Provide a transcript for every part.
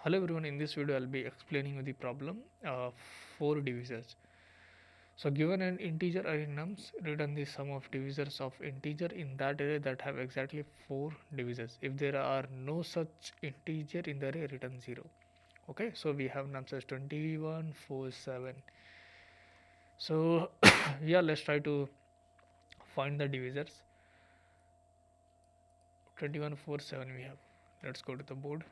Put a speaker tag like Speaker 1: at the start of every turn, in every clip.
Speaker 1: Hello everyone, in this video I'll be explaining you the problem 4 divisors. So given an integer array nums, return the sum of divisors of integer in that array that have exactly 4 divisors. If there are no such integer in the array, return 0. Okay, so we have nums as 21, 4, 7. So yeah, let's try to find the divisors. 21, 4, 7 we have. Let's go to the board.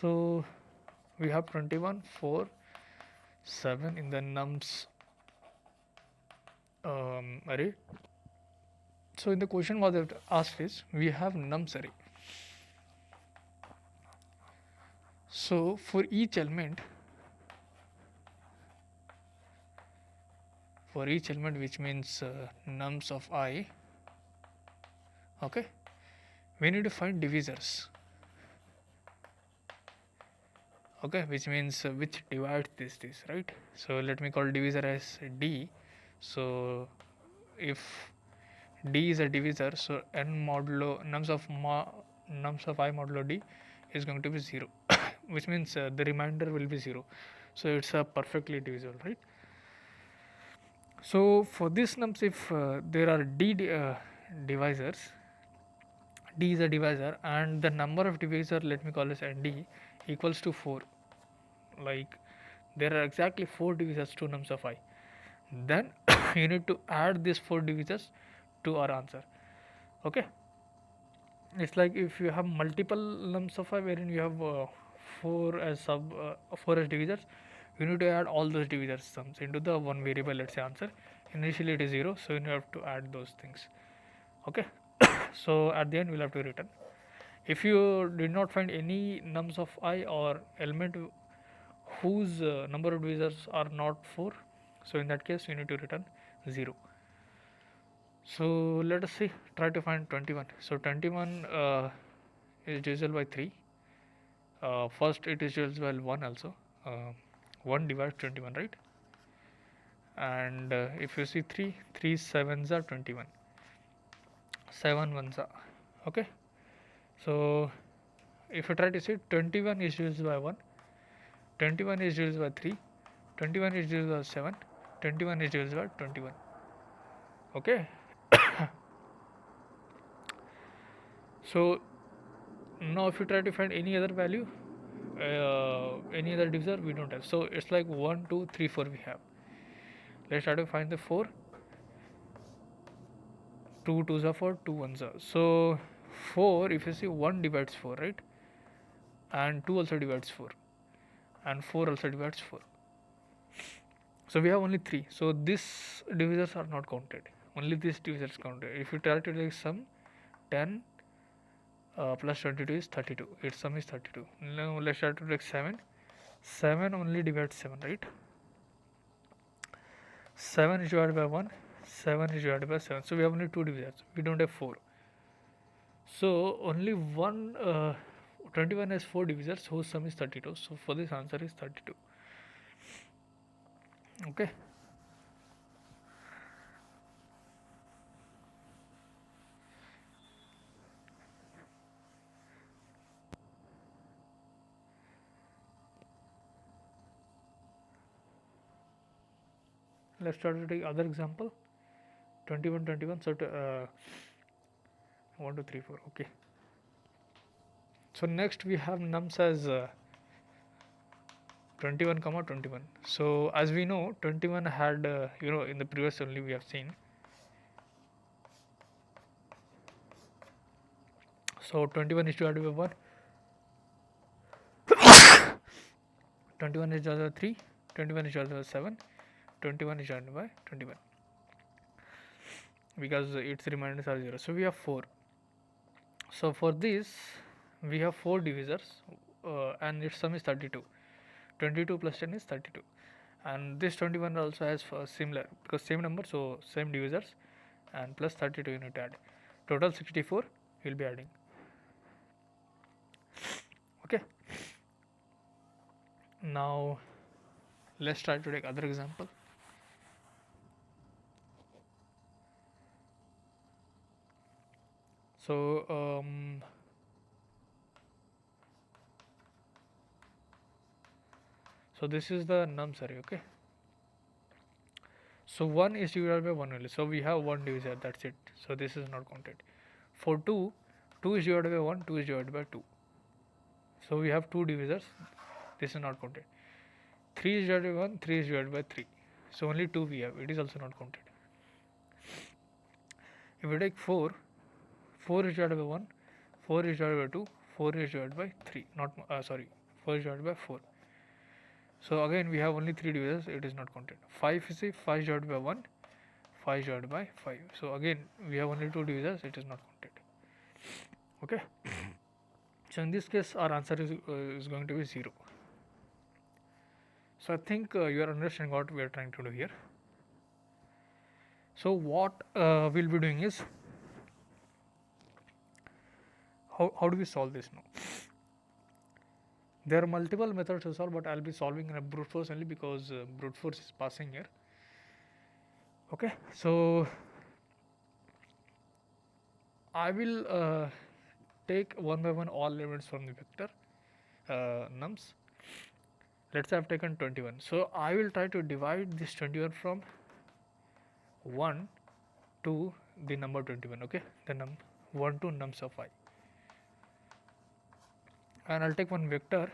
Speaker 1: So we have 21, 4, 7 in the nums array. So in the question what they've asked is we have nums array. So for each element which means nums of I, okay, we need to find divisors, okay, which means which divides this, right? So let me call divisor as D. So if D is a divisor, so n modulo nums of I modulo D is going to be 0 which means the remainder will be 0, so it's a perfectly divisible, right? So for this nums, if there are divisors, D is a divisor and the number of divisor, let me call this ND, equals to 4, like there are exactly 4 divisors to nums of I, then you need to add these 4 divisors to our answer. Okay, it's like if you have multiple nums of I wherein you have 4 as divisors, you need to add all those divisors sums into the one variable, let's say answer. Initially it is 0, so you have to add those things. Okay, so at the end we'll have to return. If you did not find any nums of I or element whose number of divisors are not 4, so in that case you need to return 0. So let us see, try to find 21. So 21 is divisible by 3. First it is divisible by 1 also. 1 divides 21, right? And if you see 3 sevens are 21, 7 ones are, okay. So if you try to see, 21 is divisible by 1, 21 is divisible by 3, 21 is divisible by 7, 21 is divisible by 21. Okay. So now if you try to find any other value, any other divisor, we don't have. So it's like 1, 2, 3, 4 we have. Let's try to find the 4. 2 2s are 4, 2 1s are. So 4, if you see, 1 divides 4, right? And 2 also divides 4. And 4 also divides 4. So we have only 3. So these divisors are not counted. Only these divisors counted. If you try to take sum, 10 plus 22 is 32. Its sum is 32. Now let's try to take 7. 7 only divides 7, right? 7 is divided by 1. 7 is divided by 7. So we have only 2 divisors. We don't have 4. So only 21 has 4 divisors whose sum is 32. So for this answer is 32. Okay. Let's try to take other example. 21 21. So 1 2 3 4. Okay. So next we have nums as 21 comma 21. So as we know, 21 had in the previous only we have seen. So 21 is divided by 1. 21 is divided by 3. 21 is divided by 7. 21 is divided by 21. Because its remainders are 0. So we have 4. So for this we have 4 divisors and its sum is 32. 22 plus 10 is 32. and this 21 also has similar, because same number, so same divisors, and plus 32 you need to add, total 64 you will be adding. Okay, now let's try to take other example. So so this is the nums array. Okay, so 1 is divided by 1 only, so we have one divisor, that's it, so this is not counted. For 2, 2 is divided by 1, 2 is divided by 2, so we have two divisors, this is not counted. 3 is divided by 1, 3 is divided by 3, so only 2 we have, it is also not counted. If we take 4, 4 is divided by 1, 4 is divided by 2, 4 is divided by 3, not sorry, 4 is divided by 4. So again we have only 3 divisors, it is not counted. 5 is 5 is divided by 1, 5 is divided by 5. So again we have only 2 divisors, it is not counted. Okay. So in this case our answer is going to be 0. So I think you are understanding what we are trying to do here. So what we'll be doing is, how do we solve this now? There are multiple methods to solve, but I'll be solving in a brute force only because brute force is passing here. Okay, so I will take one by one all elements from the vector nums. Let's say I've taken 21. So I will try to divide this 21 from 1 to the number 21. Okay, the 1 to nums of I. And I'll take one vector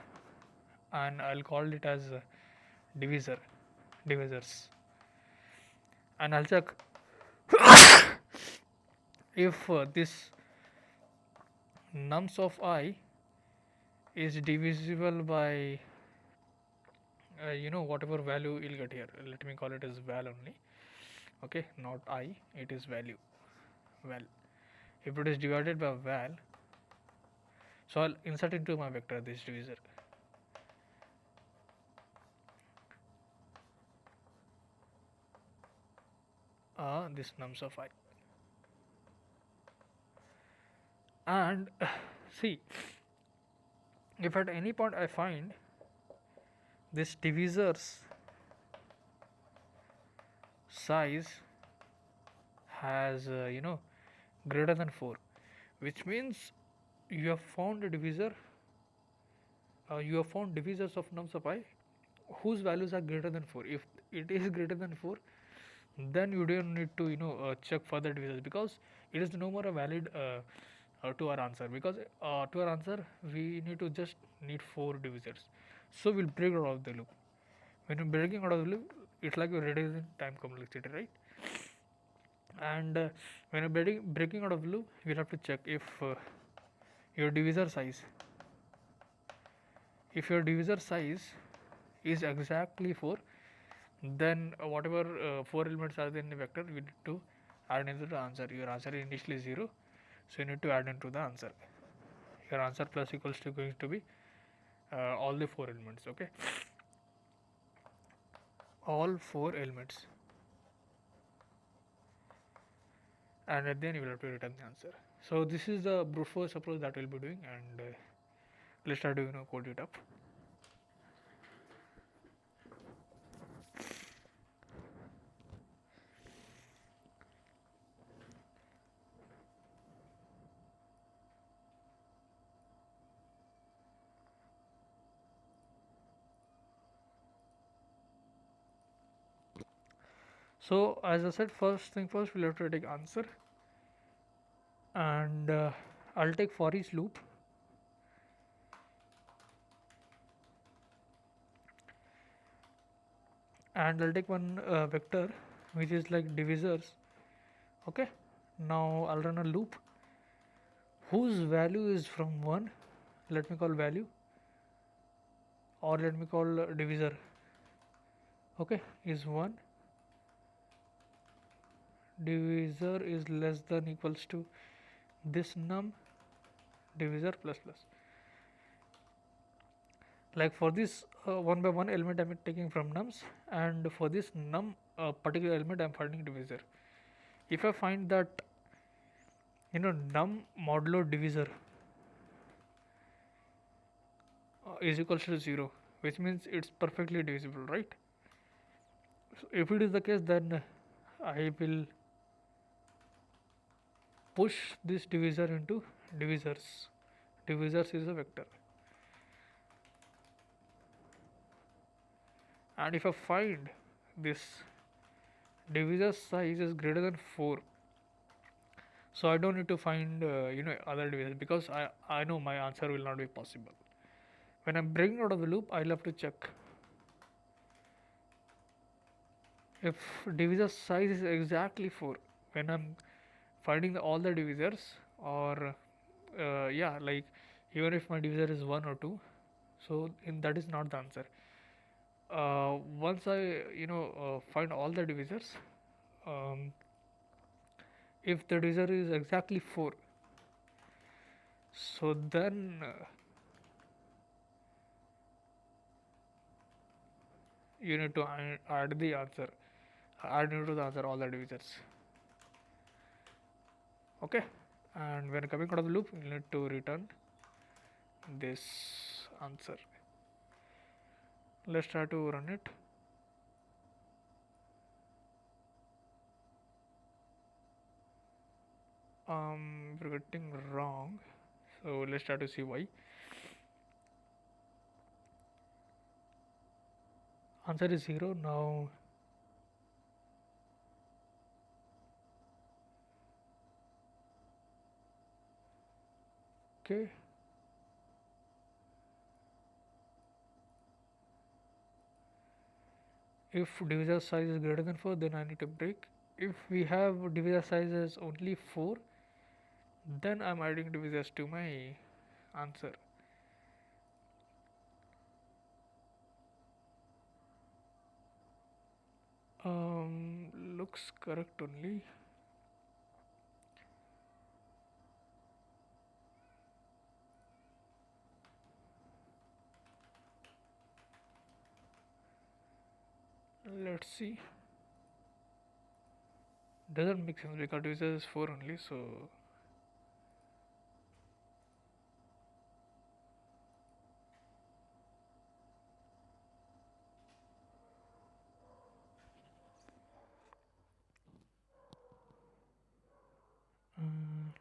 Speaker 1: and I'll call it as divisors. And I'll check if this nums of I is divisible by whatever value you'll get here. Let me call it as val only. Okay, not I, it is value, val. If it is divided by val, so I'll insert into my vector this divisor. This nums of I. And see, if at any point I find this divisor's size has greater than 4, which means you have found a divisor, you have found divisors of nums of I whose values are greater than 4. If it is greater than 4, then you don't need to check further divisors, because it is no more a valid to our answer, because to our answer we need to just need 4 divisors. So we'll break out of the loop. When you're breaking out of the loop, it's like you're reducing time complexity, right? And when you're breaking out of the loop, we'll have to check if your divisor size is exactly 4, then whatever 4 elements are there in the vector, we need to add into the answer. Your answer is initially 0, so you need to add into the answer. Your answer plus equals to going to be all the 4 elements. Okay, all 4 elements, and at the end you will have to return the answer. So this is the brute force approach that we'll be doing, and let's try to code it up. So as I said, first thing first, we'll have to take answer, and I'll take for each loop, and I'll take one vector which is like divisors. Okay, now I'll run a loop whose value is from 1, let me call value, or let me call divisor. Okay, is 1, divisor is less than equals to this num divisor plus plus. Like for this one by one element I'm taking from nums, and for this num particular element I'm finding divisor. If I find that num modulo divisor is equals to 0, which means it's perfectly divisible, right? So if it is the case, then I will push this divisor into divisors. Divisors is a vector, and if I find this divisor size is greater than 4, so I don't need to find other divisors, because I know my answer will not be possible. When I'm breaking out of the loop, I'll have to check if divisor size is exactly 4 when I'm finding all the divisors, or yeah, like even if my divisor is 1 or 2, so that is not the answer. Once I find all the divisors, um, if the divisor is exactly 4, so then you need to add the answer, add into the answer all the divisors. Okay, and when coming out of the loop, you need to return this answer. Let's try to run it. We're getting wrong, so let's try to see why. Answer is 0 now. Okay, if divisor size is greater than 4, then I need to break. If we have divisor size as only 4, then I'm adding divisors to my answer. Looks correct only. Let's see. Doesn't make sense because divisor is 4 only, so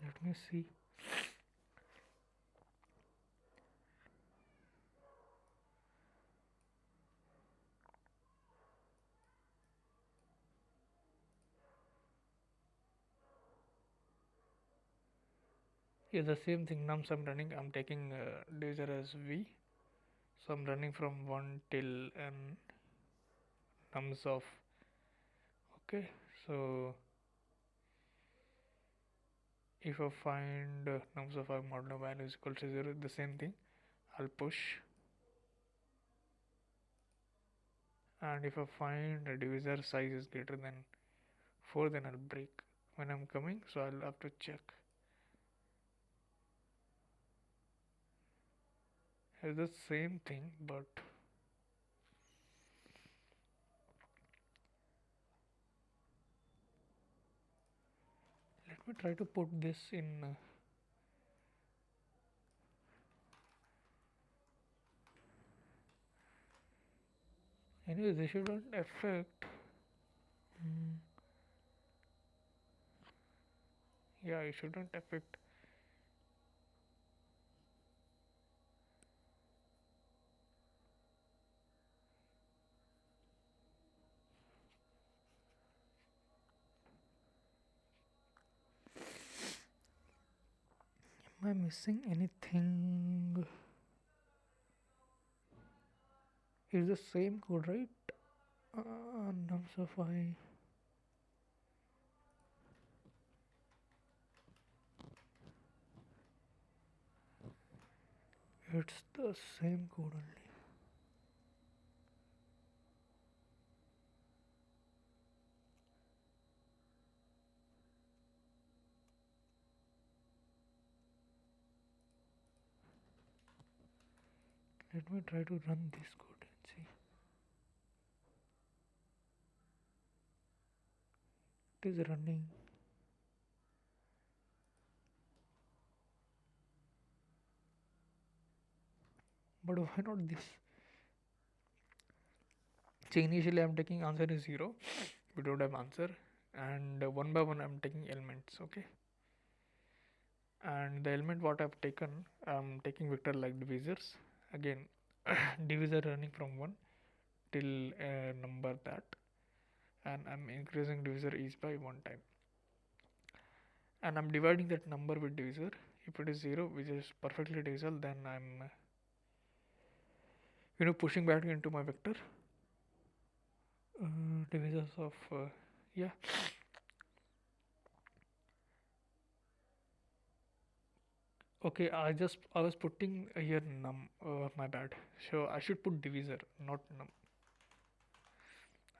Speaker 1: let me see. Yeah, the same thing. Nums I'm running. I'm taking divisor as v, so I'm running from 1 till n nums of. Okay, so if I find nums of I modulo value is equal to 0, the same thing. I'll push, and if I find a divisor size is greater than 4, then I'll break when I'm coming, so I'll have to check. It's the same thing, but let me try to put this in. Anyway, this shouldn't affect. Mm, yeah, it shouldn't affect. Am I missing anything? It's the same code, right? Nums of I. It's the same code only. Let me try to run this code. It is running. But why not this? So initially I'm taking answer is 0. We don't have answer. And one by one I'm taking elements. Okay. And the element what I've taken, I'm taking vector like divisors. Again, divisor running from 1 till a number that, and I'm increasing divisor each by 1 time, and I'm dividing that number with divisor. If it is 0, which is perfectly divisible, then I'm pushing back into my vector divisors of yeah. Okay, I was putting here num, my bad. So I should put divisor, not num,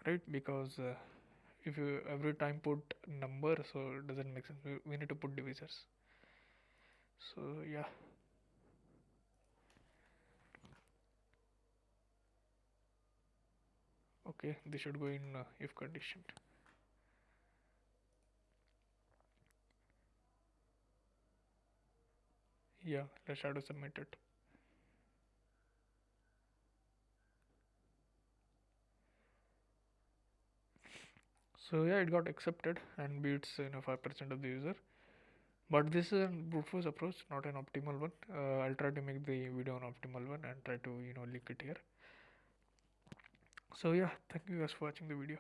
Speaker 1: right? Because if you every time put number, so it doesn't make sense. We need to put divisors. So yeah. Okay, this should go in if condition. Yeah, let's try to submit it. So yeah, it got accepted and beats 5% of the user. But this is a brute force approach, not an optimal one. I'll try to make the video an optimal one and try to link it here. So yeah, thank you guys for watching the video.